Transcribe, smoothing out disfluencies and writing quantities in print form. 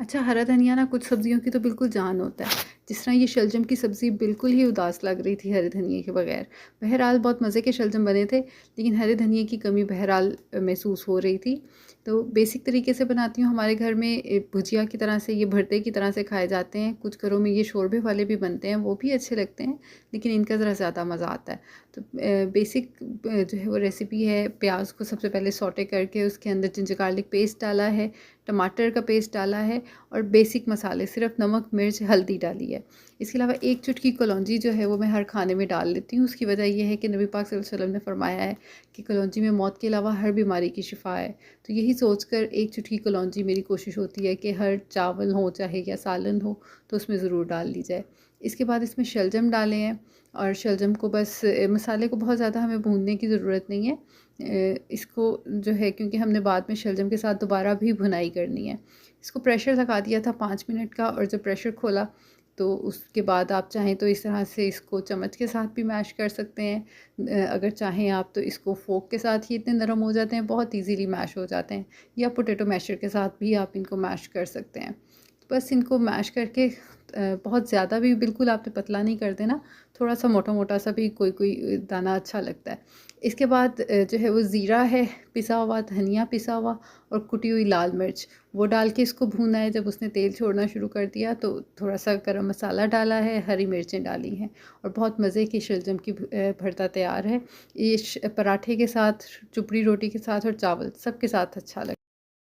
अच्छा, हरा धनिया ना कुछ सब्जियों की तो बिल्कुल जान होता है। जिस तरह ये शलजम की सब्ज़ी बिल्कुल ही उदास लग रही थी हरे धनिये के बगैर। बहरहाल बहुत मज़े के शलजम बने थे, लेकिन हरे धनिये की कमी बहरहाल महसूस हो रही थी। तो बेसिक तरीके से बनाती हूँ। हमारे घर में भुजिया की तरह से, ये भरते की तरह से खाए जाते हैं। कुछ घरों में ये शोरबे वाले भी बनते हैं, वो भी अच्छे लगते हैं, लेकिन इनका ज़रा ज़्यादा मज़ा आता है। तो बेसिक जो है वो रेसिपी है, प्याज को सबसे पहले सौटे करके उसके अंदर जिंजर गार्लिक पेस्ट डाला है, टमाटर का पेस्ट डाला है और बेसिक मसाले सिर्फ नमक, मिर्च, हल्दी डाली है। इसके अलावा एक चुटकी कलौंजी जो है वो मैं हर खाने में डाल लेती हूँ। उसकी वजह ये है कि नबी पाक सल्लल्लाहु अलैहि वसल्लम ने फरमाया है कि कलौंजी में मौत के अलावा हर बीमारी की शिफा है। तो यही सोचकर एक चुटकी कलौंजी मेरी कोशिश होती है कि हर चावल हो चाहे या सालन हो तो उसमें ज़रूर डाल ली जाए। इसके बाद इसमें शलजम डाले हैं और शलजम को बस मसाले को बहुत ज़्यादा हमें भूनने की ज़रूरत नहीं है। इसको जो है, क्योंकि हमने बाद में शलजम के साथ दोबारा भी भुनाई करनी है। इसको प्रेशर लगा दिया था 5 मिनट का, और जब प्रेशर खोला तो उसके बाद आप चाहें तो इस तरह से इसको चम्मच के साथ भी मैश कर सकते हैं। अगर चाहें आप तो इसको फ़ोर्क के साथ ही इतने नरम हो जाते हैं, बहुत ईज़िली मैश हो जाते हैं, या पोटैटो मैशर के साथ भी आप इनको मैश कर सकते हैं। तो बस इनको मैश करके बहुत ज़्यादा भी बिल्कुल आपने पतला नहीं कर देना, थोड़ा सा मोटा-मोटा सा भी कोई दाना अच्छा लगता है। इसके बाद जो है वो ज़ीरा है पिसा हुआ, धनिया पिसा हुआ और कुटी हुई लाल मिर्च, वो डाल के इसको भूना है। जब उसने तेल छोड़ना शुरू कर दिया तो थोड़ा सा गरम मसाला डाला है, हरी मिर्चें डाली हैं और बहुत मज़े की शलजम की भरता तैयार है। ये पराठे के साथ, चुपड़ी रोटी के साथ और चावल सब के साथ अच्छा लगता है।